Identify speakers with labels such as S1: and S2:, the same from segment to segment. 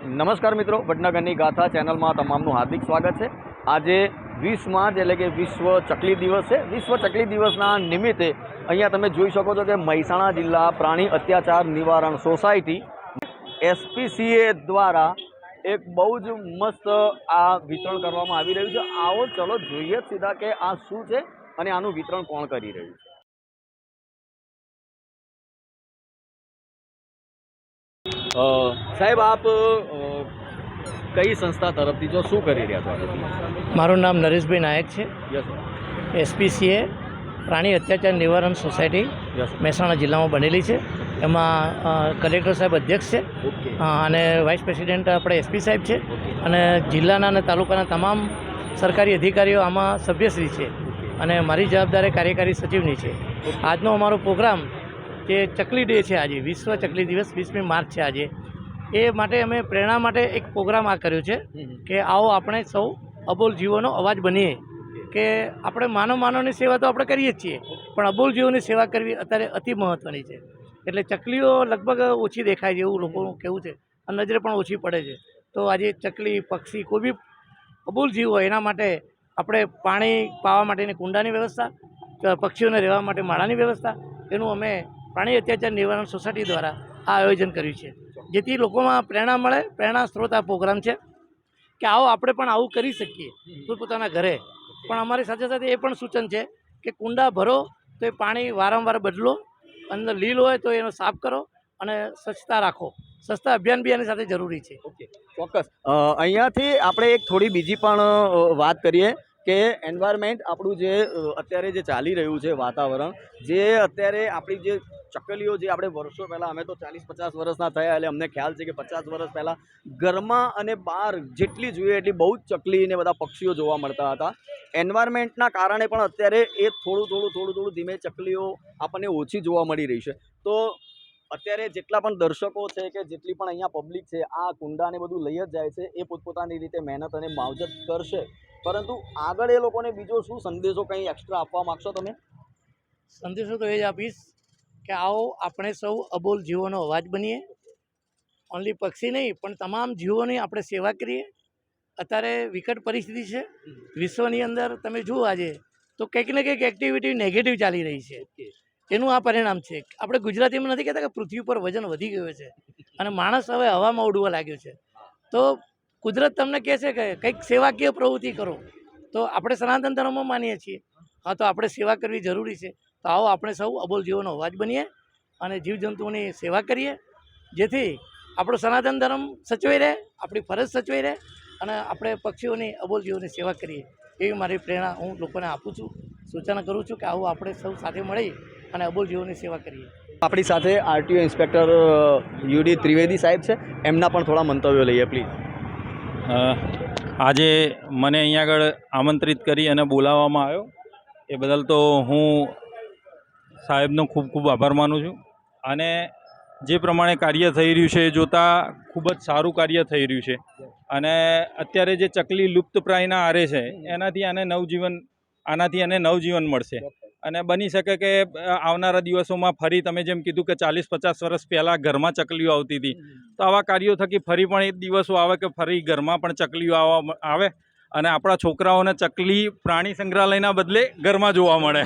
S1: નમસ્કાર મિત્રો, વડનગરની ગાથા ચેનલમાં તમામનું હાર્દિક સ્વાગત છે। આજે 20 માર્ચ એટલે કે વિશ્વ ચકલી દિવસ છે। વિશ્વ ચકલી દિવસના નિમિત્તે અહીંયા તમે જોઈ શકો છો કે મહેસાણા જિલ્લા પ્રાણી અત્યાચાર નિવારણ સોસાયટી એસપીસીએ દ્વારા એક બહુ જ મસ્ત આ વિતરણ કરવામાં આવી રહ્યું છે। આવો ચલો જોઈએ સીધા કે આ શું છે અને આનું વિતરણ કોણ કરી રહ્યું છે। સાહેબ, આપ કઈ સંસ્થા તરફથી જો શું કરી રહ્યા છો?
S2: મારું નામ નરેશભાઈ નાયક છે।
S1: યસ
S2: એસપીસીએ પ્રાણી અત્યાચાર નિવારણ સોસાયટી
S1: યસ
S2: મહેસાણા જિલ્લામાં બનેલી છે। એમાં કલેક્ટર સાહેબ અધ્યક્ષ છે
S1: ઓકે
S2: અને વાઇસ પ્રેસિડેન્ટ આપણે એસપી સાહેબ છે અને જિલ્લાના અને તાલુકાના તમામ સરકારી અધિકારીઓ આમાં સભ્યશ્રી છે અને મારી જવાબદારી કાર્યકારી સચિવની છે। આજનો અમારો પ્રોગ્રામ જે ચકલી ડે છે, આજે વિશ્વ ચકલી દિવસ 20મી માર્ચ છે આજે, એ માટે અમે પ્રેરણા માટે એક પ્રોગ્રામ આ કર્યો છે કે આવો આપણે સૌ અબોલ જીવોનો અવાજ બનીએ। કે આપણે માનવની સેવા તો આપણે કરીએ જ છીએ, પણ અબોલ જીવોની સેવા કરવી અત્યારે અતિ મહત્ત્વની છે। એટલે ચકલીઓ લગભગ ઓછી દેખાય છે એવું લોકોનું કહેવું છે અને નજરે પણ ઓછી પડે છે। તો આજે ચકલી, પક્ષી, કોઈ બી અબોલ જીવ હોય એના માટે આપણે પાણી પાવા માટેની કુંડાની વ્યવસ્થા, પક્ષીઓને રહેવા માટે માળાની વ્યવસ્થા, એનું અમે પ્રાણી અત્યાચાર નિવારણ સોસાયટી દ્વારા આ આયોજન કર્યું છે, જેથી લોકોમાં પ્રેરણા મળે। પ્રેરણા સ્ત્રોત આ પ્રોગ્રામ છે કે આવો આપણે પણ આવું કરી શકીએ પોતપોતાના ઘરે। પણ અમારી સાથે સાથે એ પણ સૂચન છે કે કુંડા ભરો તો એ પાણી વારંવાર બદલો, અંદર લીલ હોય તો એનો સાફ કરો અને સ્વચ્છતા રાખો। સ્વચ્છતા અભિયાન બી એની સાથે જરૂરી છે।
S1: ઓકે, ચોક્કસ। અહીંયાથી આપણે એક થોડી બીજી પણ વાત કરીએ કે એન્વાયરમેન્ટ આપણું જે અત્યારે જે ચાલી રહ્યું છે વાતાવરણ, જે અત્યારે આપણી જે ચકલીઓ જે આપણે વર્ષો પહેલાં, અમે તો 40-50 વર્ષના થયા એટલે અમને ખ્યાલ છે કે 50 વર્ષ પહેલાં ઘરમાં અને બહાર જેટલી જોઈએ એટલી બહુ જ ચકલી ને બધા પક્ષીઓ જોવા મળતા હતા। એન્વાયરમેન્ટના કારણે પણ અત્યારે એ થોડું ધીમે ચકલીઓ આપણને ઓછી જોવા મળી રહી છે। તો અત્યારે જેટલા પણ દર્શકો છે કે જેટલી પણ અહીંયા પબ્લિક છે આ કુંડાને બધું લઈ જ જાય છે, એ પોતપોતાની રીતે મહેનત અને માવજત કરશે, પરંતુ આગળ એ લોકોને બીજો શું સંદેશો કંઈ એક્સ્ટ્રા આપવા માગશો તમે?
S2: સંદેશો તો એ જ આપીશ કે આવો આપણે સૌ અબોલ જીવોનો અવાજ બનીએ। ઓનલી પક્ષી નહીં પણ તમામ જીવોની આપણે સેવા કરીએ। અત્યારે વિકટ પરિસ્થિતિ છે વિશ્વની અંદર, તમે જુઓ આજે તો કંઈક ને કંઈક એક્ટિવિટી નેગેટિવ ચાલી રહી છે, એનું આ પરિણામ છે। આપણે ગુજરાતીમાં નથી કહેતા કે પૃથ્વી પર વજન વધી ગયું છે અને માણસ હવે હવામાં ઉડવા લાગ્યો છે। તો કુદરત તમને કહે છે કે કંઈક સેવાકીય પ્રવૃત્તિ કરો, તો આપણે સનાતન ધર્મમાં માનીએ છીએ, હા, તો આપણે સેવા કરવી જરૂરી છે। તો આવો આપણે સૌ અબોલ જીવોનો અવાજ બનીએ અને જીવજંતુઓની સેવા કરીએ, જેથી આપણો સનાતન ધર્મ સચવાઈ રહે, આપણી ફરજ સચવાઈ રહે અને આપણે પક્ષીઓની, અબોલ જીવોની સેવા કરીએ, એવી મારી પ્રેરણા હું લોકોને આપું છું, સૂચના કરું છું કે આવું આપણે સૌ સાથે મળી અને અબોલ જીવોની સેવા કરીએ।
S1: આપણી સાથે આરટીઓ ઇન્સ્પેક્ટર યુડી ત્રિવેદી સાહેબ છે, એમના પણ થોડા મંતવ્યો લઈએ પ્લીઝ।
S3: આજે મને અહીંયા આગળ આમંત્રિત કરી અને બોલાવવામાં આવ્યો એ બદલ તો હું સાહેબનો ખૂબ ખૂબ આભાર માનું છું। અને જે પ્રમાણે કાર્ય થઈ રહ્યું છે એ જોતાં ખૂબ જ સારું કાર્ય થઈ રહ્યું છે અને અત્યારે જે ચકલી લુપ્તપ્રાયના આરે છે આનાથી આને નવજીવન મળશે અને બની શકે કે આવનારા દિવસોમાં ફરી તમે જેમ કીધું કે 40-50 વર્ષ પહેલાં ઘરમાં ચકલીઓ આવતી હતી, તો આવા કાર્યો થકી ફરી પણ એ દિવસો આવે કે ફરી ઘરમાં પણ ચકલીઓ આવે અને આપણા છોકરાઓને ચકલી પ્રાણી સંગ્રહાલયના બદલે ઘરમાં જોવા મળે।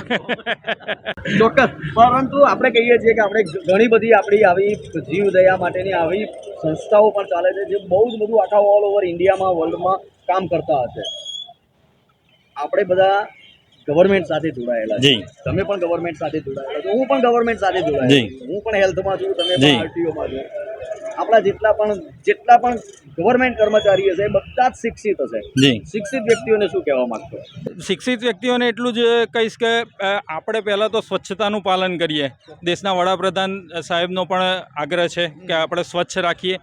S1: ચોક્કસ, પરંતુ આપણે કહીએ છીએ કે આપણે ઘણી બધી આપણી આવી જીવદયા માટેની આવી સંસ્થાઓ પણ ચાલે છે જે બહુ જ બધું આખા ઓલ ઓવર ઇન્ડિયામાં, વર્લ્ડમાં કામ કરતા હશે। આપણે બધા ગવર્મેન્ટ સાથે જોડાયેલા છે, તમે પણ ગવર્મેન્ટ સાથે જોડાયેલા છો, હું પણ ગવર્મેન્ટ સાથે જોડાયેલો છું, હું પણ હેલ્થમાં છું, તમે પણ આરટીઓમાં છો। આપણા જેટલા પણ ગવર્મેન્ટ કર્મચારી હશે એ બધા જ શિક્ષિત હશે। શિક્ષિત વ્યક્તિઓને શું કહેવા માંગતો?
S3: શિક્ષિત વ્યક્તિઓને એટલું જ કહીશ કે આપણે પહેલાં તો સ્વચ્છતાનું પાલન કરીએ। દેશના વડાપ્રધાન સાહેબનો પણ આગ્રહ છે કે આપણે સ્વચ્છ રાખીએ,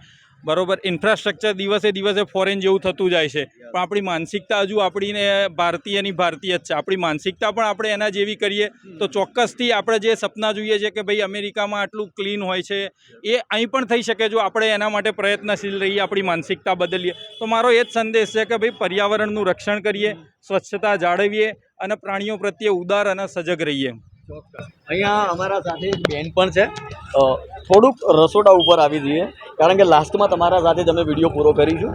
S3: બરાબર। ઇન્ફ્રાસ્ટ્રક્ચર દિવસે દિવસે ફોરેન જેવું થતું જાય છે, પણ આપણી માનસિકતા હજુ આપણીને ભારતીય જ છે। આપણી માનસિકતા પણ આપણે એના જેવી કરીએ તો ચોક્કસથી આપણે જે સપના જોઈએ છે કે ભાઈ અમેરિકામાં આટલું ક્લીન હોય છે, એ અહીં પણ થઈ શકે જો આપણે એના માટે પ્રયત્નશીલ રહીએ, આપણી માનસિકતા બદલીએ। તો મારો એ જ સંદેશ છે કે ભાઈ પર્યાવરણનું રક્ષણ કરીએ, સ્વચ્છતા જાળવીએ અને પ્રાણીઓ પ્રત્યે ઉદાર અને સજગ રહીએ।
S1: અહીંયા અમારા સાથે એક બેન પણ છે. થોડુંક રસોડા ઉપર આવી જઈએ, કારણ કે લાસ્ટમાં તમારા સાથે જ અમે વિડીયો પૂરો કરીશું.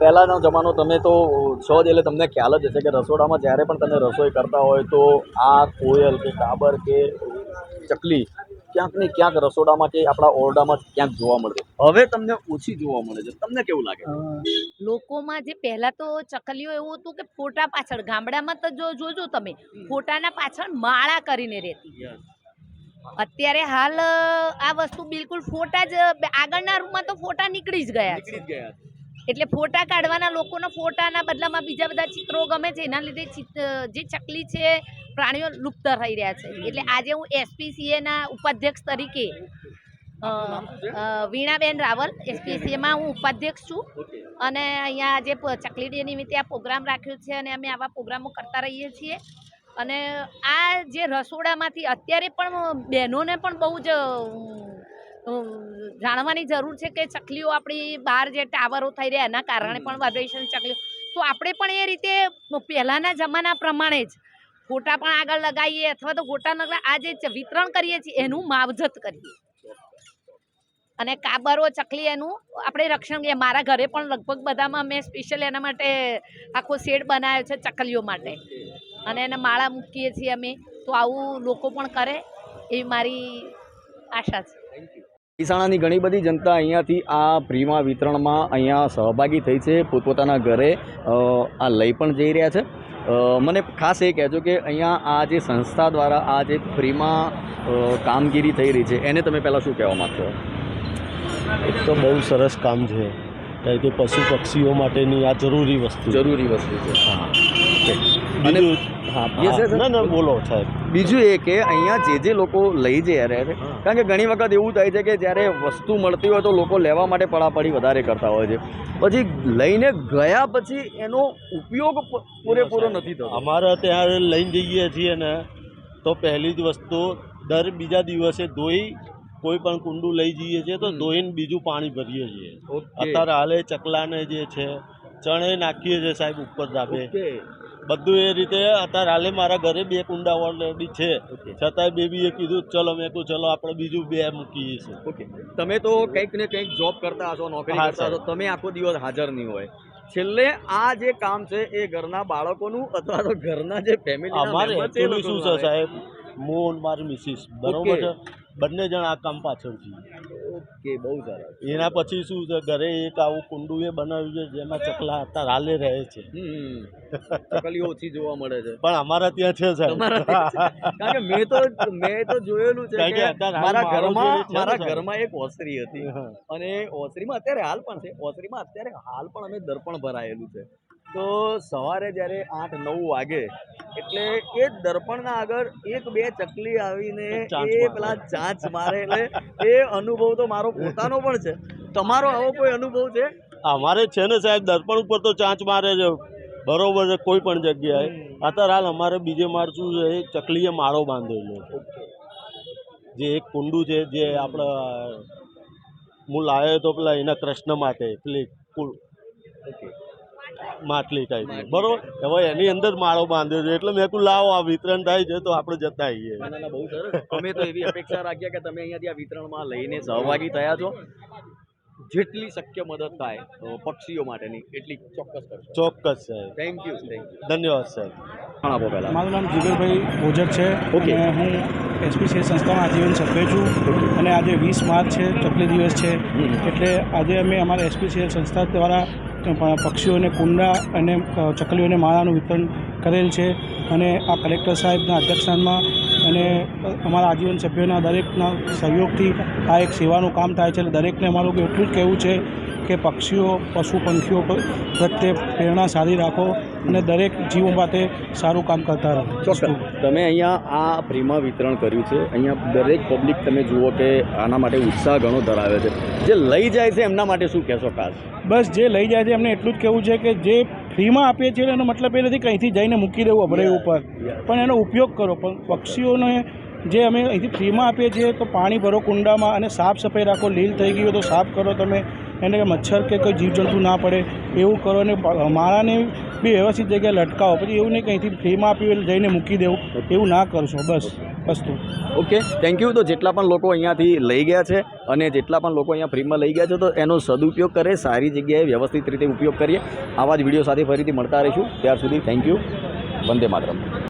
S1: પહેલાંનો જમાનો તમે તો છો જ, એટલે તમને ખ્યાલ જ હશે કે રસોડામાં જ્યારે પણ તમે રસોઈ કરતા હોય તો આ કોયલ કે કાબર કે ચકલી ક્યાંક ને ક્યાંક રસોડામાં કે આપણા ઓરડામાં ક્યાંક જોવા મળે. હવે તમને ઓછી જોવા મળે છે. તમને કેવું લાગે?
S4: લોકોમાં જે પહેલા તો ચકલીઓ એવું હતું કે ફોટા પાછળ, ગામડામાં તો જોજો તમે ફોટાના પાછળ માળા કરીને રહેતી. અત્યારે હાલ આ વસ્તુ બિલકુલ ફોટા જ, આગળના રૂમમાં તો ફોટા નીકળી જ ગયા છે. એટલે ફોટા કાઢવાના, લોકોના ફોટાના બદલામાં બીજા બધા ચિત્રો ગમે છે. એના લીધે જે ચકલી છે પ્રાણીઓ લુપ્ત થઈ રહ્યા છે. એટલે આજે હું એસપીસીએના ઉપાધ્યક્ષ તરીકે વીણાબેન રાવલ, એસપીસીએમાં હું ઉપાધ્યક્ષ છું. અને અહીંયા આજે ચકલી ડે નિમિત્તે આ પ્રોગ્રામ રાખ્યો છે અને અમે આવા પ્રોગ્રામો કરતા રહીએ છીએ. અને આ જે રસોડામાંથી અત્યારે પણ બહેનોને પણ બહુ જ જાણવાની જરૂર છે કે ચકલીઓ આપણી બહાર જે ટાવરો થઈ રહ્યા એના કારણે પણ વાઇબ્રેશન ચકલીઓ, તો આપણે પણ એ રીતે પહેલાંના જમાના પ્રમાણે જ ફોટા પણ આગળ લગાવીએ, અથવા તો ફોટા આ જે વિતરણ કરીએ છીએ એનું માવજત કરીએ. અને કાબરો, ચકલી એનું આપણે રક્ષણ કરીએ. મારા ઘરે પણ લગભગ બધામાં મેં સ્પેશિયલ એના માટે આખો શેડ બનાવ્યો છે ચકલીઓ માટે, અને એને માળા મૂકીએ છીએ અમે. તો આવું લોકો પણ કરે એવી મારી આશા છે.
S1: મહેસાણાની ઘણી બધી જનતા અહીંયાથી આ ફ્રીમાં વિતરણમાં અહીંયા સહભાગી થઈ છે, પોતપોતાના ઘરે આ લઈ પણ જઈ રહ્યા છે. મને ખાસ એ કહેજો કે અહીંયા આ જે સંસ્થા દ્વારા આ જે ફ્રીમાં કામગીરી થઈ રહી છે એને તમે પહેલાં શું કહેવા માગશો?
S5: એક તો બહુ સરસ કામ છે, કારણ કે પશુ પક્ષીઓ માટેની આ જરૂરી વસ્તુ
S1: છે. અને
S5: ના બોલો સાહેબ.
S1: બીજું એ કે અહીંયા જે લોકો લઈ જઈ રહ્યા છે, કારણ કે ઘણી વખત એવું થાય છે કે જ્યારે વસ્તુ મળતી હોય તો લોકો લેવા માટે પડાપડી વધારે કરતા હોય છે, પછી લઈને ગયા પછી એનો ઉપયોગ પૂરેપૂરો નથી થતો.
S5: અમારે ત્યાં લઈને જઈએ છીએ ને તો પહેલી જ વસ્તુ દર બીજા દિવસે ધોઈ, કોઈ પણ કુંડું લઈ જઈએ છીએ તો ધોઈને બીજું પાણી ભરીએ છીએ. અત્યારે હાલે ચકલાને જે છે ચણે નાખીએ છીએ સાહેબ ઉપર ધાબે, બધું એ રીતે. અત્યારે હાલે મારા ઘરે 2 કુંડા ઓલરેડી છે, છતાંય બેબીએ કીધું ચલો, મેં કહ્યું ચલો આપણે બીજું 2 મૂકીએ છીએ.
S1: ઓકે, તમે તો કંઈક ને કંઈક જોબ કરતા હશો, નોકરી કરતા હશો, તમે આખો દિવસ હાજર નહીં હોય. છેલ્લે આ જે કામ છે એ ઘરના બાળકોનું અથવા તો ઘરના જે ફેમિલી
S5: અમારે એકચ્યુઅલી શું છે સાહેબ, હું મારી મિસિસ બરોબર છે, બંને જણ આ કામ પાછળ છીએ.
S1: ઓકે, બહુ સરસ.
S5: એના પછી શું છે, ઘરે એક આવું કુંડું એ બનાવ્યું છે જેમાં ચકલા અત્યારે હાલે રહે છે.
S1: ચકલીઓ ઓછી જોવા મળે છે,
S5: પણ અમારા ત્યાં છે સાહેબ.
S1: કારણ કે મેં તો જોયેલું છે કે મારા ઘરમાં એક ઓસરી હતી, અને ઓસરીમાં અત્યારે હાલ પણ છે, ઓસરીમાં અત્યારે હાલ પણ અમે દર્પણ ભરાયેલું છે. તો સવારે જ્યારે 8-9 વાગે એટલે એ દર્પણના આગળ 1-2 ચકલી આવીને એ પેલા ચાંચ મારે, એટલે એ અનુભવ તો મારો પોતાનો પણ છે. તમારો આવો કોઈ અનુભવ છે?
S5: અમારે છે ને સાહેબ, દર્પણ ઉપર તો ચાંચ મારે છે બરોબર છે કોઈ પણ જગ્યાએ. અત્યારે હાલ અમારે બીજે માળ શું છે, ચકલીએ માળો બાંધેલો છે. જે એક કુંડું છે જે આપણે હું લાવ્યો તો પેલા એના કૃષ્ણ માટે પેલી માટલી ટાઈપની બરોબર, હવે એની અંદર માળો બાંધ્યો છે. એટલે મેં કહું લાવો આ વિતરણ થાય છે તો આપણે જતા આવીએ.
S1: બહુ સરસ. અમે તો એવી અપેક્ષા રાખીએ કે તમે અહીંયાથી આ વિતરણમાં લઈને સહભાગી થયા છો. જેટલી શક્ય મદદ થાય પક્ષીઓ માટેની એટલી ચોક્કસ કરશો.
S5: ચોક્કસ સાહેબ.
S1: Thank you.
S5: ધન્યવાદ સાહેબ.
S1: આપો પહેલાં.
S6: મારું નામ જીગરભાઈ ભોજક છે.
S1: ઓકે.
S6: અને હું એસપીસીએ સંસ્થામાં આજીવન સભ્ય છું. અને આજે 20 માર્ચ છે, ચકલી દિવસ છે. એટલે આજે અમે અમારા એસપીસીએ સંસ્થા દ્વારા પક્ષીઓને કુંડા અને ચકલીઓને માળાનું વિતરણ કરેલ છે. અને આ કલેક્ટર સાહેબના અધ્યક્ષસ્થાનમાં અને અમારા આજીવન સભ્યોના દરેકના સહયોગથી આ એક સેવાનું કામ થાય છે. એટલે દરેકને અમારું એટલું જ કહેવું છે કે પક્ષીઓ, પશુ પંખીઓ પ્રત્યે પ્રેરણા સારી રાખો અને દરેક જીવો માટે સારું કામ કરતા રહો.
S1: ચોક્કસ. તમે અહીંયા આ ફ્રીમાં વિતરણ કર્યું છે, અહીંયા દરેક પબ્લિક તમે જુઓ કે આના માટે ઉત્સાહ ઘણો ધરાવે છે. જે લઈ જાય છે એમના માટે શું કહેશો ખાસ?
S6: બસ જે લઈ જાય છે એમને એટલું જ કહેવું છે કે જે ફ્રીમાં આપીએ છીએ એનો મતલબ એ નથી કે અહીંથી જઈને મૂકી દેવું અભરાઈ ઉપર, પણ એનો ઉપયોગ કરો. પણ પક્ષીઓને જે અમે અહીંથી ફ્રીમાં આપીએ છીએ તો પાણી ભરો કુંડામાં અને સાફ સફાઈ રાખો. લીલ થઈ ગઈ હોય તો સાફ કરો તમે, એને મચ્છર કે કોઈ જીવજંતુ ના પડે એવું કરો. અને માળાને બી વ્યવસ્થિત જગ્યાએ લટકાવો. પછી એવું નહીં કે અહીંથી ફ્રીમાં આપ્યું એટલે જઈને મૂકી દેવું, એવું ના કરશો. બસ વસ્તુ.
S1: Okay, thank you. તો જેટલા પણ લોકો અહીંયાથી લઈ ગયા છે અને જેટલા પણ લોકો અહીંયા ફ્રીમાં લઈ ગયા છે, તો એનો સદુપયોગ કરે, સારી જગ્યાએ વ્યવસ્થિત રીતે ઉપયોગ કરીએ. આવા જ વિડીયો સાથે ફરીથી મળતા રહીશું. ત્યાર સુધી થેન્ક યુ. વંદે માતરમ.